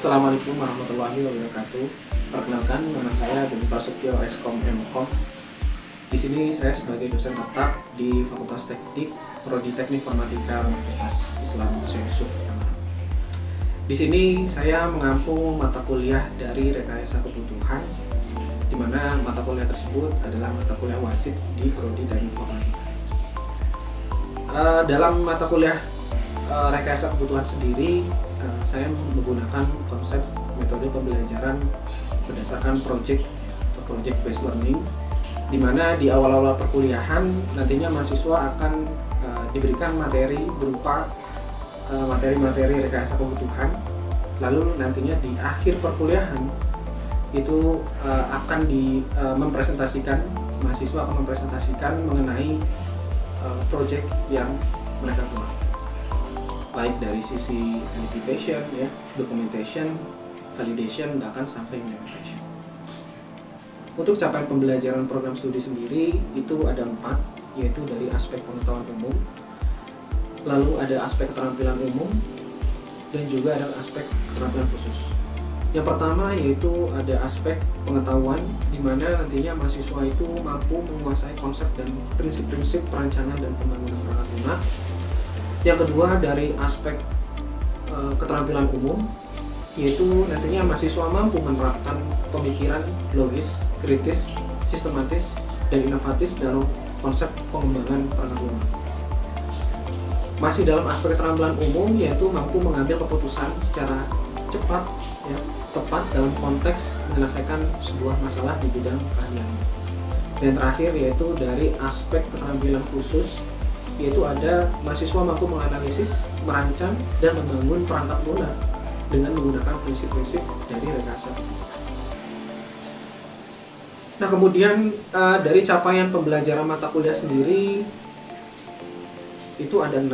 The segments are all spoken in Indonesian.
Assalamualaikum warahmatullahi wabarakatuh. Perkenalkan, nama saya Budi Prasetyo Eskom Mkom. Di sini saya sebagai dosen tetap di Fakultas Teknik, Prodi Teknik Informatika Universitas Islam Yusuf. Di sini saya mengampu mata kuliah dari rekayasa kebutuhan, di mana mata kuliah tersebut adalah mata kuliah wajib di Prodi Teknik Informatika. Dalam mata kuliah rekayasa kebutuhan sendiri, saya menggunakan konsep metode pembelajaran berdasarkan project based learning, di mana di awal-awal perkuliahan nantinya mahasiswa akan diberikan materi berupa materi-materi rekayasa kebutuhan, lalu nantinya di akhir perkuliahan itu akan mempresentasikan, mahasiswa akan mempresentasikan mengenai project yang mereka buat, baik dari sisi anticipation, documentation, validation, bahkan sampai implementation. Untuk capaian pembelajaran program studi sendiri itu ada 4, yaitu dari aspek pengetahuan umum, lalu ada aspek keterampilan umum, dan juga ada aspek keterampilan khusus. Yang pertama yaitu ada aspek pengetahuan, di mana nantinya mahasiswa itu mampu menguasai konsep dan prinsip-prinsip perancangan dan pembangunan perangkat lunak. Yang kedua dari aspek keterampilan umum, yaitu nantinya mahasiswa mampu menerapkan pemikiran logis, kritis, sistematis, dan inovatif dalam konsep pengembangan perangkat lunak. Masih dalam aspek keterampilan umum, yaitu mampu mengambil keputusan secara cepat, tepat dalam konteks menyelesaikan sebuah masalah di bidang keahlian. Dan terakhir yaitu dari aspek keterampilan khusus, yaitu ada mahasiswa mampu menganalisis, merancang, dan membangun perangkat lunak dengan menggunakan prinsip-prinsip dari rekayasa. Nah, kemudian dari capaian pembelajaran mata kuliah sendiri itu ada 6,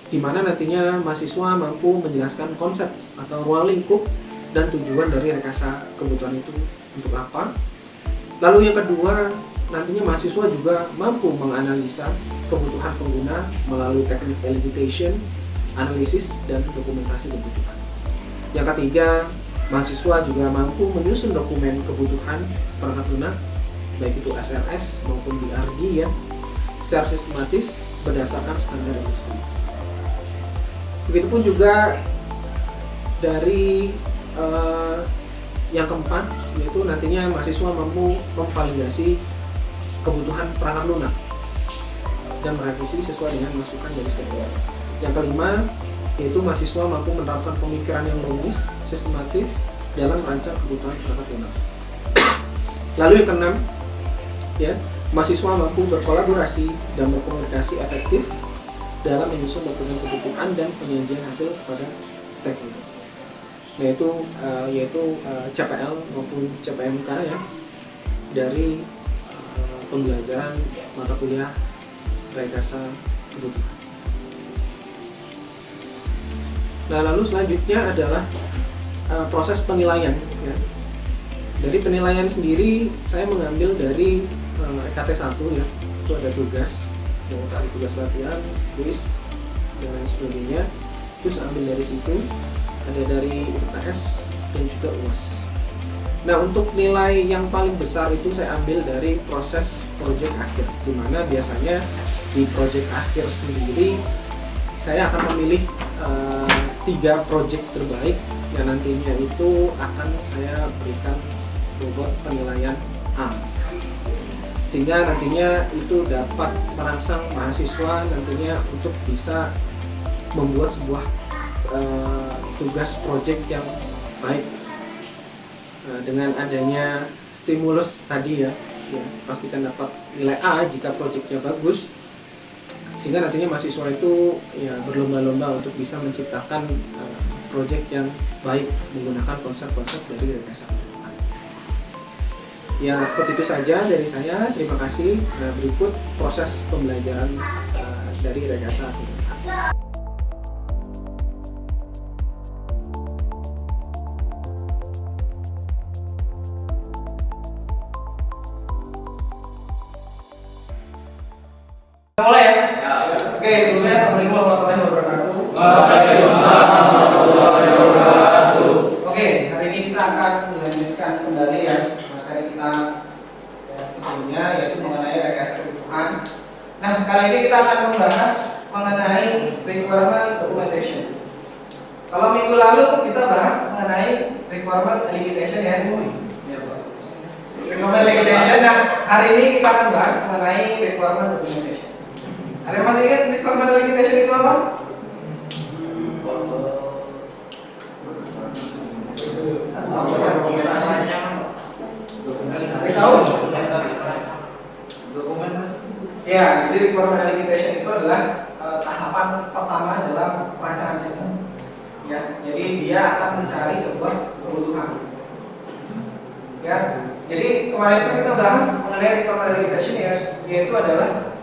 di mana nantinya mahasiswa mampu menjelaskan konsep atau ruang lingkup dan tujuan dari rekayasa kebutuhan itu untuk apa. Lalu yang kedua, nantinya mahasiswa juga mampu menganalisa kebutuhan pengguna melalui teknik elicitation, analisis, dan dokumentasi kebutuhan. Yang ketiga, mahasiswa juga mampu menyusun dokumen kebutuhan perangkat lunak, baik itu SRS maupun BRD secara sistematis berdasarkan standar industri. Begitupun juga dari yang keempat, yaitu nantinya mahasiswa mampu memvalidasi kebutuhan perangkat lunak dan merevisi sesuai dengan masukan dari stakeholder. Yang kelima, yaitu mahasiswa mampu menerapkan pemikiran yang logis, sistematis dalam merancang kebutuhan perangkat lunak. Lalu yang keenam, mahasiswa mampu berkolaborasi dan berkomunikasi efektif dalam menyusun dokumen kebutuhan dan penyajian hasil kepada stakeholder, yaitu CPL maupun CPMK dari pembelajaran mata kuliah rekayasa kebutuhan. Nah, lalu selanjutnya adalah proses penilaian. Dari penilaian sendiri saya mengambil dari EKT 1 itu ada tugas, ada tugas latihan, kuis, dan lain sebagainya. Itu saya ambil dari situ. Ada dari UTS dan juga UAS. Nah, untuk nilai yang paling besar itu saya ambil dari proses proyek akhir, di mana biasanya di proyek akhir sendiri saya akan memilih 3 proyek terbaik yang nantinya itu akan saya berikan bobot penilaian A, sehingga nantinya itu dapat merangsang mahasiswa nantinya untuk bisa membuat sebuah tugas proyek yang baik. Dengan adanya stimulus tadi pastikan dapat nilai A jika proyeknya bagus, sehingga nantinya mahasiswa itu berlomba-lomba untuk bisa menciptakan proyek yang baik menggunakan konsep-konsep dari rekayasa kebutuhan. Seperti itu saja dari saya. Terima kasih. Berikut proses pembelajaran dari rekayasa kebutuhan. Mulai ya? Oke, sebelumnya Assalamualaikum warahmatullahi wabarakatuh. Waalaikumsalam warahmatullahi wabarakatuh. kebutuhan. Nah, kali ini kita akan membahas mengenai requirement documentation. Kalau minggu lalu kita bahas mengenai requirement elicitation ya. Requirement elicitation. Nah, hari ini kita akan bahas mengenai requirement documentation. Ada yang masih ingat requirement elicitation itu apa? Ya, jadi requirement elicitation itu adalah tahapan pertama dalam perancangan sistem. Ya, jadi dia akan mencari sebuah kebutuhan. Ya, jadi kemarin itu kita bahas mengenai requirement elicitation ya, yaitu adalah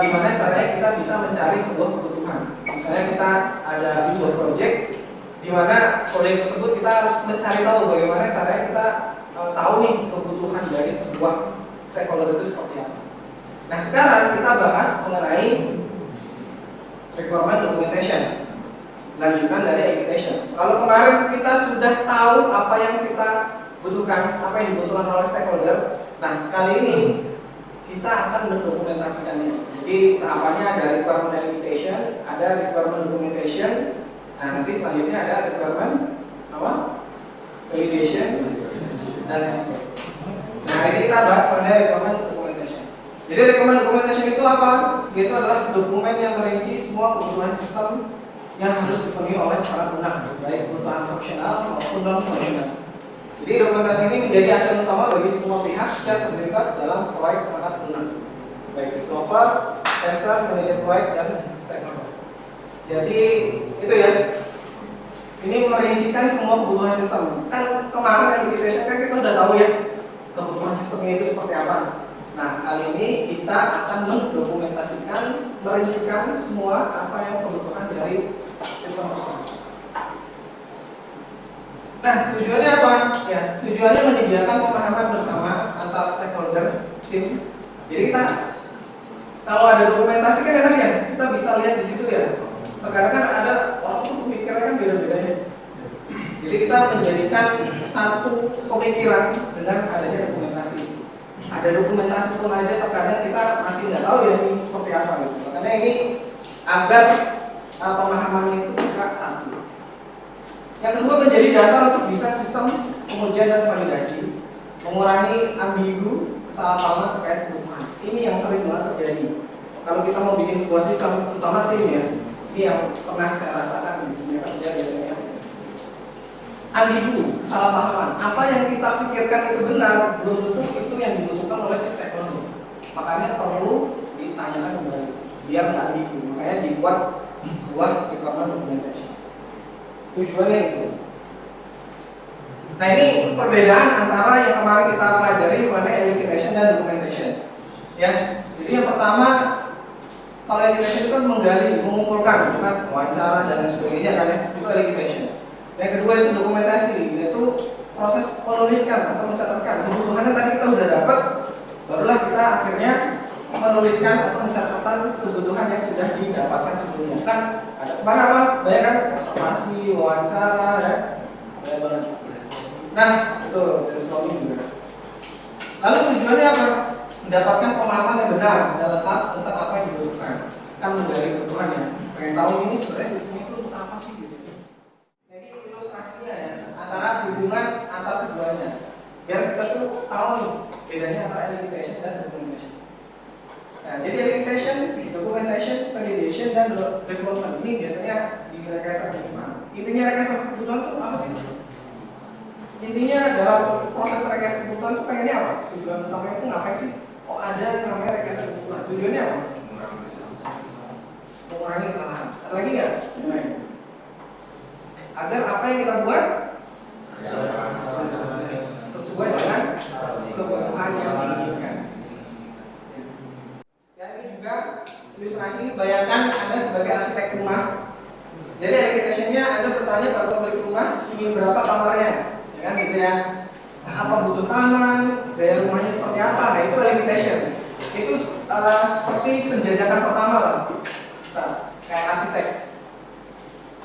gimana caranya kita bisa mencari sebuah kebutuhan. Misalnya kita ada sebuah project di mana proyek tersebut kita harus mencari tahu bagaimana caranya kita tahu nih kebutuhan dari sebuah stakeholder itu seperti apa. Nah, sekarang kita bahas mengenai requirement documentation, lanjutan dari elicitation. Kalau kemarin kita sudah tahu apa yang kita butuhkan, apa yang dibutuhkan oleh stakeholder, nah kali ini kita akan mendokumentasikannya. Jadi tahapannya ada requirement elicitation, ada requirement documentation. Nah, nanti selanjutnya ada requirement apa? Validation dan export. Nah, ini kita bahas mengenai requirement documentation. Jadi requirement documentation itu apa? Itu adalah dokumen yang merinci semua kebutuhan sistem yang harus dipenuhi oleh para pengguna, baik kebutuhan fungsional maupun non fungsional. Jadi dokumentasi ini menjadi acuan utama bagi semua pihak yang terlibat dalam proyek perangkat lunak, baik developer, tester, manajer proyek dan stakeholder. Jadi itu ya. Ini merincikan semua kebutuhan sistem. Kan kemarin elicitation kan kita udah tahu ya kebutuhan sistemnya itu seperti apa. Nah, kali ini kita akan mendokumentasikan, merincikan semua apa yang kebutuhan dari sistem tersebut. Nah, tujuannya apa? Ya, tujuannya menyediakan pemahaman bersama antar stakeholder tim. Jadi kita kalau ada dokumentasi kan enak ya, kita bisa lihat di situ ya. Terkadang kan ada orang tuh pemikiran kan beda-beda ya. Jadi kita menjadikan satu pemikiran dengan adanya dokumentasi. Ada dokumentasi pun aja terkadang kita masih nggak tahu ya ini seperti apa gitu. Makanya ini agar pemahaman itu bisa satu. Yang kedua menjadi dasar untuk desain sistem pengujian dan validasi, mengurangi ambigu, kesalahpahaman terkait kebutuhan. Ini yang sering banget terjadi. Kalau kita mau bikin sebuah sistem, terutama tim ya, ini yang pernah saya rasakan di dunia kerja biasanya. Ambigu, kesalahpahaman. Apa yang kita pikirkan itu benar, belum tentu itu yang dibutuhkan oleh si stakeholder. Makanya perlu ditanyakan kembali, biar nggak ambigu. Makanya dibuat sebuah requirement documentation. Tujuannya itu. Nah, ini perbedaan antara yang kemarin kita pelajari mengenai elicitation dan documentation. Ya, jadi yang pertama kalau elicitation itu kan menggali, mengumpulkan, kan wawancara dan lain sebagainya kan ya, itu elicitation. Yang kedua itu dokumentasi, yaitu proses menuliskan atau mencatatkan kebutuhannya tadi kita udah dapat, barulah kita akhirnya menuliskan atau mencatatkan kebutuhan yang sudah didapatkan sebelumnya. Kan ada kemana apa? Banyak kan observasi, wawancara, ya, banyak banget. Nah, itu brainstorming juga. Lalu tujuannya apa? Mendapatkan pemahaman yang benar dan lengkap tentang apa yang dibutuhkan. Kan menggali kebutuhannya. Pengen tahu ini sebenarnya sistem itu untuk apa sih gitu. Jadi ilustrasinya ya antara hubungan antar keduanya. Biar kita tuh tahu nih bedanya antara elicitation dan documentation. Nah, jadi elicitation, documentation, validation dan development ini biasanya di rekayasa kebutuhan. Intinya rekayasa kebutuhan itu apa sih? Intinya dalam proses rekayasa kebutuhan itu pengennya apa? Tujuan utamanya itu ngapain sih? Kok ada yang namanya rekayasa kebutuhan? Tujuannya apa? Mengurangi kesalahan. Ada lagi nggak? Agar apa yang kita buat sesuai dengan kebutuhan yang diinginkan. Ya, ini juga ilustrasi. Bayangkan Anda sebagai arsitek rumah. Jadi elicitation-nya Anda bertanya pada pemilik rumah ingin berapa kamarnya, ya kan gitu ya. Apa butuh taman, gaya rumahnya seperti apa. Nah, itu elicitation. Itu seperti penjajakan pertama lah. Nah, kayak arsitek.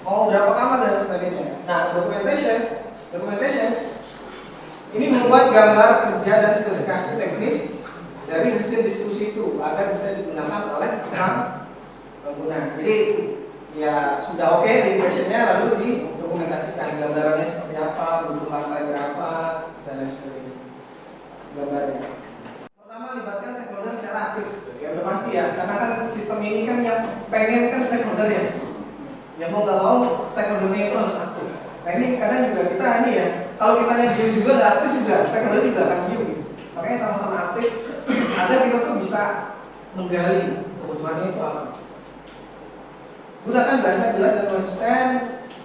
Mau berapa kamar dan sebagainya. Nah, documentation ini membuat gambar kerja dan spesifikasi teknis dari hasil diskusi itu agar bisa digunakan oleh pengguna. Jadi ya sudah oke di questionnya, lalu didokumentasikan gambarannya seperti apa, bentuk lantai berapa, dan lain sebagainya. Gambarnya. Pertama, libatkan stakeholder secara aktif. Ya udah pasti ya, karena kan sistem ini kan yang pengen kan stakeholder ya. Ya mau nggak mau stakeholdernya itu harus aktif. Nah ini kadang juga kita ini ya, kalau kita diem juga nggak aktif juga, stakeholder juga akan diem gitu. Makanya sama-sama aktif agar kita tuh bisa menggali kebutuhannya itu apa. Gunakan bahasa jelas dan konsisten,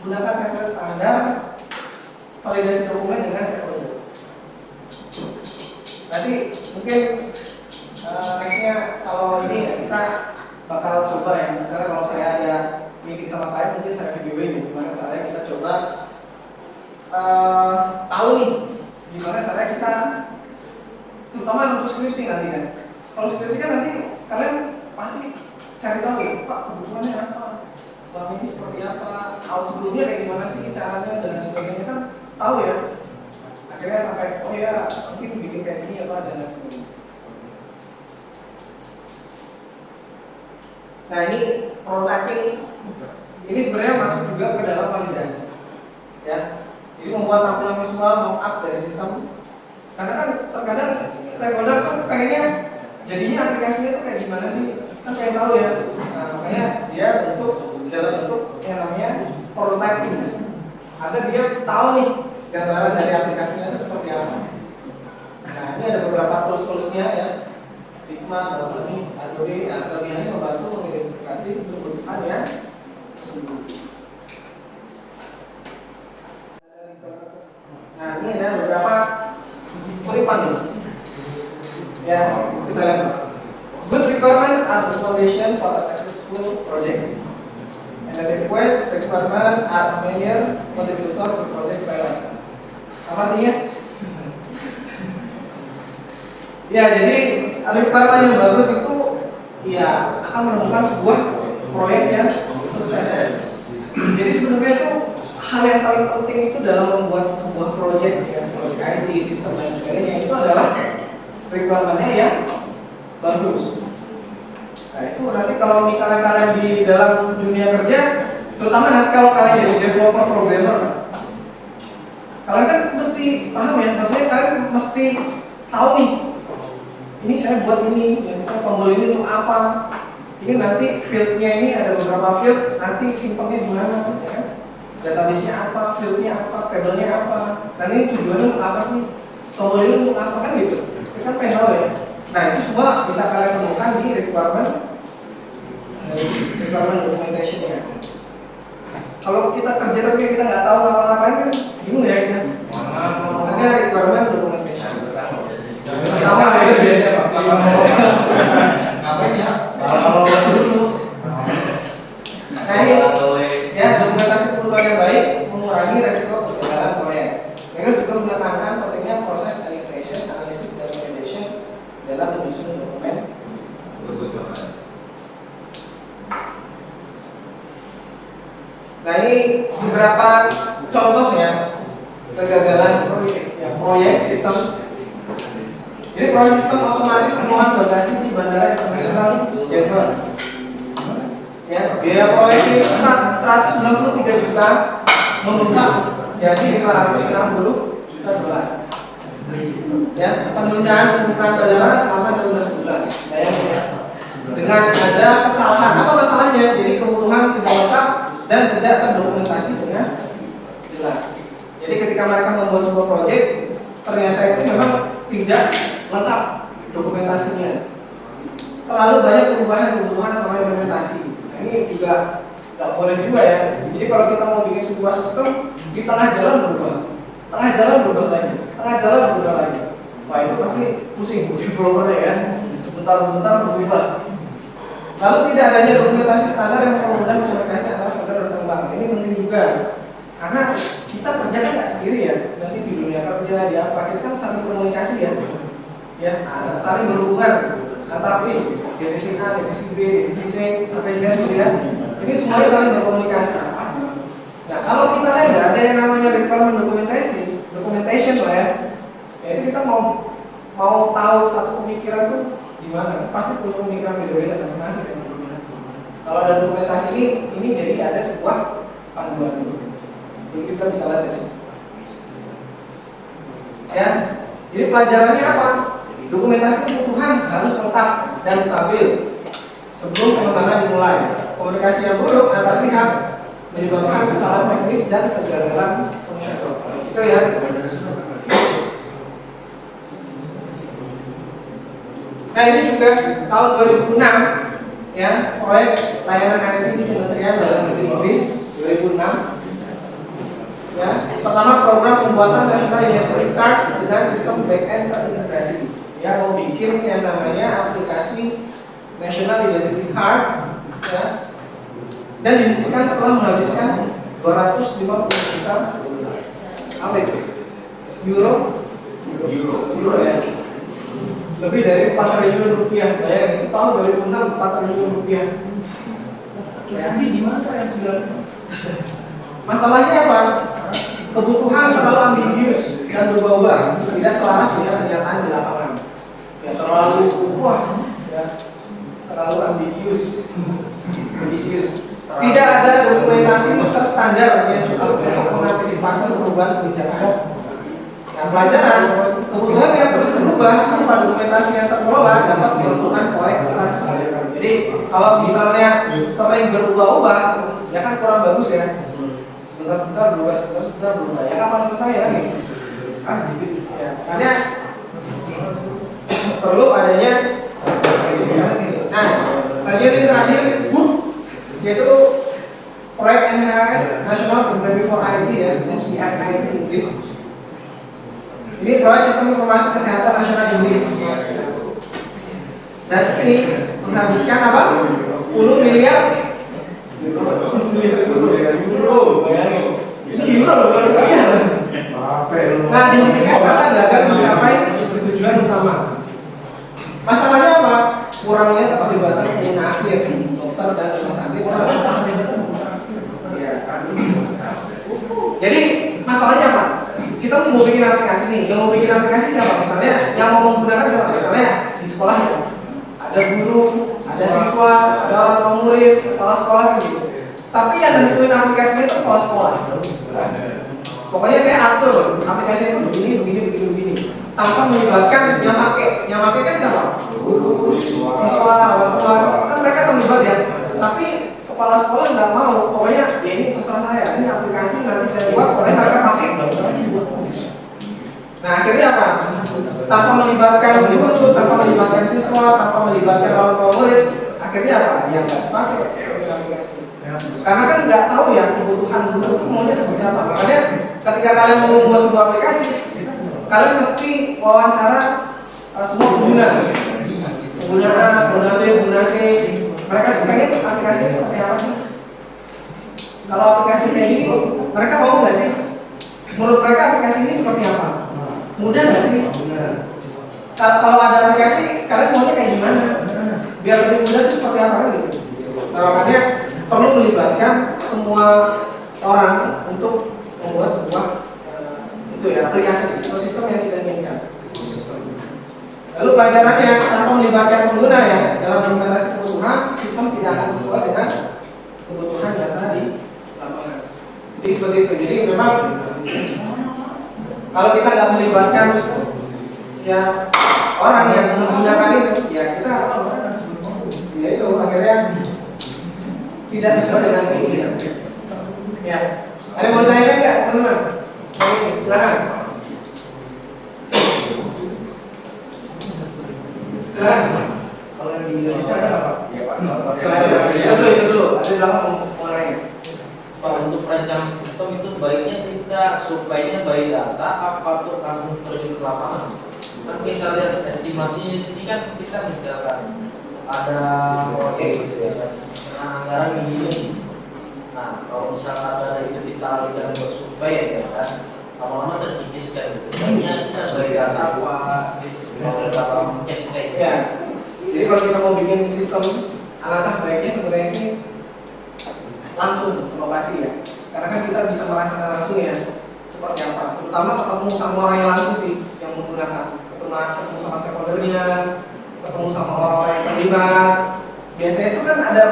gunakan template standar, validasi dokumen dengan stakeholder. Nanti mungkin nextnya kalau ini ya kita bakal coba ya, misalnya kalau saya ada meeting sama klien mungkin saya videoin ya, gimana caranya kita coba tahu nih gimana caranya kita, terutama untuk skripsi nanti kan. Kalau skripsi kan nanti kalian pasti cari tahu ya, Pak kebutuhannya apa, selama ini seperti apa, hal sebelumnya kayak gimana sih caranya dan sebagainya kan tahu ya. Akhirnya sampai oh ya mungkin bikin kayak gini apa dan lain sebagainya. Nah ini prototyping ini sebenarnya masuk juga ke dalam validasi, ya. Jadi membuat tampilan visual mock-up dari sistem. Karena kan terkadang stakeholder kan pengennya jadinya aplikasinya tuh kayak gimana sih? Kan pengen tahu ya. Nah makanya dia bentuk dalam bentuk yang namanya prototyping, agar dia tahu nih gambaran dari aplikasinya itu seperti apa. Nah ini ada beberapa tools-toolsnya ya. Figma, Adobe, kelebihannya membantu mengidentifikasi kebutuhan ya. Nah ini ada beberapa kutipan nih. Ya kita lihat. Good requirement are the foundation for a successful project. And the requirement are major contributor to project failure. Apa artinya? Ya jadi requirement yang bagus itu ya akan menemukan sebuah proyek yang sukses. Jadi sebenarnya itu hal yang paling penting itu dalam membuat sebuah proyek ya, proyek IT, sistem dan sebagainya itu adalah requirement-nya yang bagus. Nah itu nanti kalau misalnya kalian di dalam dunia kerja, terutama nanti kalau kalian jadi developer programmer, kalian kan mesti paham ya, maksudnya kalian mesti tahu nih, ini saya buat ini, ya misalnya tombol ini untuk apa, ini nanti fieldnya ini ada beberapa field, nanti simpennya di mana, ya kan? Database-nya apa, fieldnya apa, tabelnya apa, dan ini tujuannya untuk apa sih, tombol ini untuk apa kan gitu, itu kan pengen tahu ya. Nah itu semua bisa kalian temukan di requirement documentation ya. Kalau kita kerja tapi kita nggak tahu apa-apain kan bingung ya kita. Makanya requirement documentation. Pertama itu biasa Pak. Ngapain ya? Kalau dulu. Nah ini ya dokumentasi kebutuhan yang baik mengurangi resiko kegagalan proyek. Terus juga menekankan pentingnya proses calibration, analisis dan validation dalam menyusun dokumen kebutuhan. Nah ini beberapa contoh ya kegagalan proyek sistem. Jadi proyek sistem otomatis penuhan bagasi di Bandara Internasional Denver. Ya, biaya proyek itu 193 juta, meningkat jadi 560 juta dolar. Ya, penundaan pembukaan bandara selama 12 bulan. Bayangin ya. Dengan ada kesalahan, apa masalahnya? Jadi kebutuhan tidak lengkap dan tidak terdokumentasi dengan jelas. Jadi ketika mereka membuat sebuah proyek, ternyata itu memang tidak lengkap dokumentasinya. Terlalu banyak perubahan kebutuhan sama implementasi. Nah, ini juga nggak boleh juga ya. Jadi kalau kita mau bikin sebuah sistem, di tengah jalan berubah, tengah jalan berubah lagi, tengah jalan berubah lagi. Wah itu pasti pusing developernya ya. Sebentar-sebentar berubah. Lalu tidak adanya dokumentasi standar yang mempermudah komunikasi antara vendor dan pengembang. Ini penting juga, karena kita kerja kan nggak sendiri ya. Nanti di dunia kerja, di apa kita kan saling komunikasi ya, saling berhubungan antara ini divisi A, divisi B, divisi C sampai Z gitu ya. Ini semuanya saling berkomunikasi. Nah kalau misalnya nggak ada yang namanya requirement documentation lah ya, itu kita mau mau tahu satu pemikiran tuh gimana, pasti punya pemikiran beda-beda masing-masing kan. Kalau ada dokumentasi ini jadi ada sebuah panduan dulu. Jadi kita bisa lihat ya. Jadi pelajarannya apa? Dokumentasi kebutuhan harus lengkap dan stabil sebelum pengembangan dimulai. Komunikasi yang buruk antar pihak menyebabkan kesalahan teknis dan kegagalan fungsional. Itu ya. Nah ini juga tahun 2006 ya, proyek layanan IT di Kementerian Dalam Negeri Inggris 2006. Ya, pertama program pembuatan National Identity Card dengan sistem back-end terintegrasi. Ya, mau bikin yang namanya aplikasi National Identity Card, ya, dan dibuktikan setelah menghabiskan 250 juta apa itu? Euro ya. Lebih dari 4 triliun rupiah. Bayangin itu tahun 2006 4 triliun rupiah. Ya, ini gimana yang sudah? Masalahnya apa? Kebutuhan terlalu ambiguous dan berubah-ubah, tidak selaras dengan kenyataan di lapangan. Ya terlalu terlalu ambiguous, tidak ada dokumentasi terstandar yang cukup untuk mengantisipasi perubahan kebijakan. Dan pelajaran kebutuhan yang terus berubah tanpa dokumentasi yang terkelola dapat menentukan proyek besar sekali. Jadi kalau misalnya sering berubah-ubah, ya kan kurang bagus ya. Sebentar berubah, ya kapan selesai ya nih? Kan gitu ya. Makanya perlu adanya. Nah, selanjutnya terakhir yaitu proyek NHS National Program for IT ya, NCIT Inggris. Ini proyek sistem informasi kesehatan nasional Inggris. Dan ini menghabiskan apa? 10 miliar euro. Ini euro loh, bukan rupiah. Nah, dihentikan karena gagal mencapai tujuan utama. Masalahnya apa? Kurangnya keterlibatan pengguna akhir, dokter dan rumah sakit. Jadi masalahnya apa? Kita mau bikin aplikasi nih, yang mau bikin aplikasi siapa? Misalnya, yang mau menggunakan siapa? Misalnya di sekolah ya, ada guru, ada siswa, ada orang tua murid, kepala sekolah gitu. Tapi yang nentuin aplikasinya itu kepala sekolah. Pokoknya saya atur aplikasinya itu begini, tanpa melibatkan yang pakai. Yang pakai kan siapa? Guru, siswa, orang tua, kan mereka terlibat ya. Tapi kepala sekolah nggak mau. Pokoknya ya ini terserah saya. Ini aplikasi nanti saya buat, soalnya mereka pakai. Nah akhirnya apa? Tanpa melibatkan guru, tanpa melibatkan siswa, tanpa melibatkan orang tua murid, akhirnya apa? Yang nggak pakai aplikasi. Karena kan nggak tahu ya kebutuhan guru itu maunya seperti apa. Makanya ketika kalian mau membuat sebuah aplikasi, kalian mesti wawancara semua pengguna A, pengguna B, pengguna C. Mereka pengen aplikasinya seperti apa sih? Kalau aplikasi kayak gini, mereka mau nggak sih? Menurut mereka aplikasi ini seperti apa? Mudah nggak sih? Kalau ada aplikasi, kalian maunya kayak gimana? Biar lebih mudah itu seperti apa gitu? Nah makanya perlu melibatkan semua orang untuk membuat sebuah itu ya aplikasi atau sistem yang kita inginkan. Lalu pelajarannya tanpa melibatkan pengguna ya dalam implementasi kebutuhan, sistem tidak akan sesuai dengan kebutuhan data di lapangan. Jadi seperti itu. Jadi memang kalau kita nggak melibatkan ya orang yang menggunakan itu, ya kita ya itu akhirnya tidak sesuai dengan keinginan. Ya, ada yang mau tanya nggak teman-teman? Silakan. Silakan. Kalau di Indonesia ada apa? Ya Pak. Itu dulu. Ada yang mau nanya. Pak, untuk perencanaan sistem itu baiknya kita surveinya by data apa tuh langsung terjun ke lapangan? Kan kita lihat estimasinya di sini kan kita misalkan ada proyek gitu ya kan, anggaran miliun. Nah kalau misalkan ada itu kita alihkan buat survei ya kan, lama-lama terkikiskan gitu. Baiknya kita by data apa dalam case kayak Ya. Jadi kalau kita mau bikin sistem, alangkah baiknya sebenarnya sih langsung ke lokasi ya. Karena kan kita bisa merasakan langsung ya seperti apa. Terutama ketemu sama orang yang langsung sih yang menggunakan. Ketemu ketemu sama stakeholdernya, ketemu sama orang-orang yang terlibat. Biasanya itu kan ada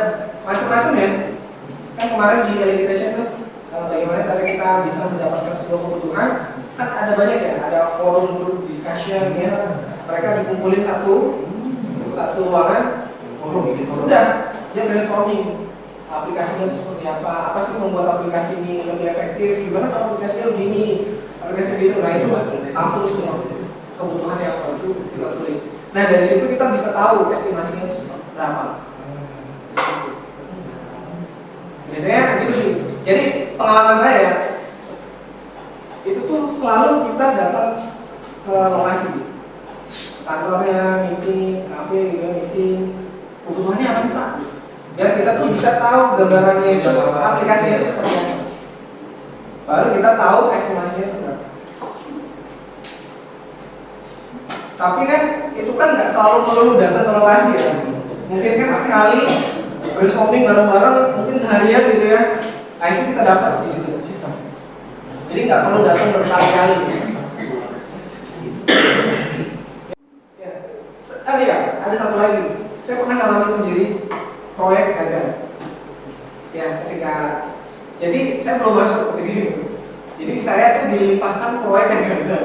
macam-macam ya. Kan kemarin di Elicitation tuh bagaimana cara kita bisa mendapatkan sebuah kebutuhan, kan ada banyak ya, ada forum group discussion ya. Mereka dikumpulin satu ruangan, udah dia brainstorming aplikasinya itu seperti apa sih membuat aplikasi ini lebih efektif, gimana kalau aplikasinya begini, aplikasi begitu. Nah itu tampil semua kebutuhan yang itu kita tulis. Nah dari situ kita bisa tahu estimasinya itu berapa. Biasanya gitu sih. Jadi pengalaman saya itu tuh selalu kita datang ke lokasi, kantornya, meeting, kafe, gitu, meeting. Kebutuhannya apa sih Pak? Biar kita tuh bisa tahu gambarannya itu, aplikasinya itu seperti apa. Baru kita tahu estimasinya itu berapa. Tapi kan itu kan nggak selalu perlu datang ke lokasi ya. Mungkin kan sekali brainstorming bareng-bareng, mungkin seharian gitu ya. Nah itu kita dapat di situ sistem. Jadi nggak perlu datang berkali-kali. Iya, ada satu lagi. Saya pernah ngalamin sendiri proyek gagal. Ya, ketika jadi saya belum masuk ketika itu. Jadi saya tuh dilimpahkan proyek yang gagal.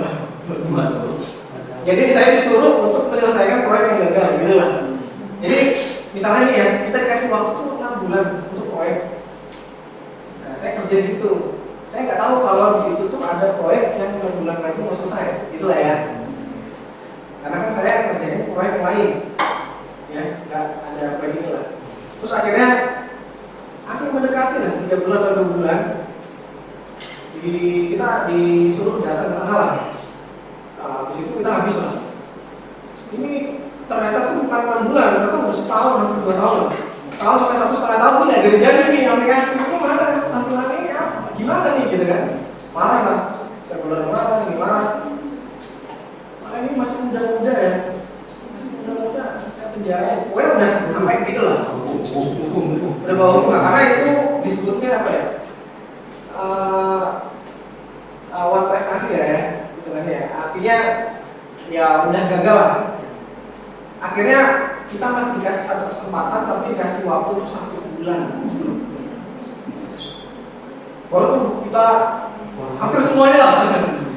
Jadi saya disuruh untuk menyelesaikan proyek yang gagal, gitu lah. Jadi misalnya nih ya, kita dikasih waktu tuh 6 bulan untuk proyek. Nah, saya kerja di situ. Saya nggak tahu kalau di situ tuh ada proyek yang 6 bulan lagi mau selesai, itulah ya. Karena kan saya kerjain proyek yang lain, ya nggak ada proyek ini lah. Terus akhirnya hampir mendekati lah 3 bulan atau 2 bulan, kita disuruh datang ke sana lah. Habis itu kita habis lah. Ini ternyata tuh bukan 6 bulan, ternyata udah setahun, hampir 2 tahun. Tahun sampai 1,5 tahun ini nggak jadi-jadi nih aplikasi ini mana tampilannya ini apa? Gimana nih gitu kan? Marah lah, saya keluar marah, ini marah. Ini masih muda-muda ya, masih muda-muda, saya penjarain. Pokoknya udah sampai gitu lah. Udah bawa hukum lah, karena itu disebutnya apa ya? Awal prestasi ya, gitu kan ya. Artinya ya udah gagal lah. Akhirnya kita masih dikasih satu kesempatan, tapi dikasih waktu tuh 1 bulan. Baru tuh kita hampir semuanya lah.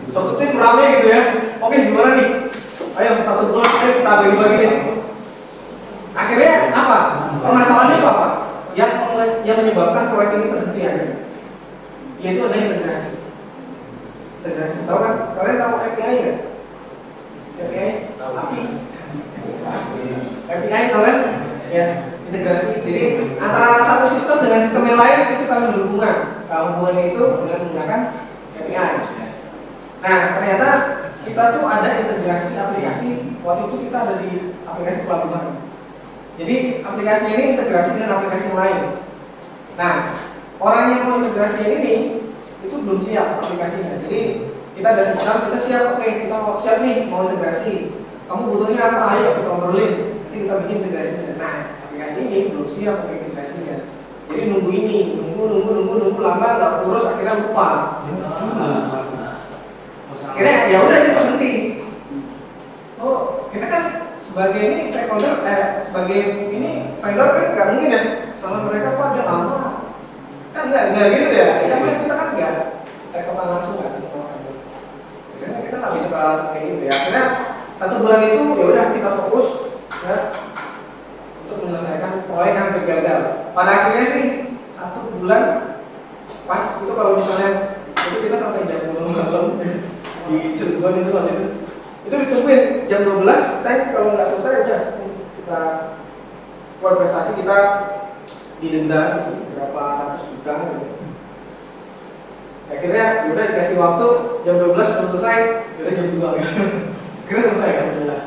Satu tim rame gitu ya. Oke, gimana nih? Ayo 1 bulan kita bagi-bagi nih. Akhirnya apa? Permasalahannya itu apa? Yang menyebabkan proyek ini terhenti akhirnya, yaitu ada integrasi. Integrasi. Tahu kan? Kalian tahu API nggak? API? API tahu kan? Ya, integrasi. Jadi antara satu sistem dengan sistem yang lain itu saling berhubungan. Hubungannya itu dengan menggunakan API. Nah, ternyata kita tuh ada integrasi aplikasi. Waktu itu kita ada di aplikasi pelabuhan. Jadi aplikasi ini integrasi dengan aplikasi yang lain. Nah, orang yang mau integrasi ini itu belum siap aplikasinya. Jadi kita ada sistem, kita siap, oke, kita siap nih mau integrasi. Kamu butuhnya apa? Ayo kita obrolin. Nanti kita bikin integrasinya. Nah, aplikasi ini belum siap pakai integrasinya. Jadi nunggu nunggu lama nggak urus, akhirnya lupa. Akhirnya ya udah dia berhenti. Oh, kita kan sebagai ini stakeholder, sebagai ini vendor kan nggak mungkin ya sama mereka Pak, dia lama. Kan nggak gitu ya. Kita kan nggak rekotan langsung kan sama vendor. Kita nggak bisa beralasan kayak gitu ya. Akhirnya 1 bulan itu ya udah kita fokus ya untuk menyelesaikan proyek yang gagal. Pada akhirnya sih 1 bulan pas itu kalau misalnya itu kita sampai jam 2 malam di Cirebon itu waktu itu ditungguin jam 12 tank, kalau nggak selesai udah kita buat prestasi, kita didenda gitu, berapa ratus juta gitu. Akhirnya udah dikasih waktu jam 12 belum selesai, udah jam 2 gitu. Akhirnya selesai alhamdulillah.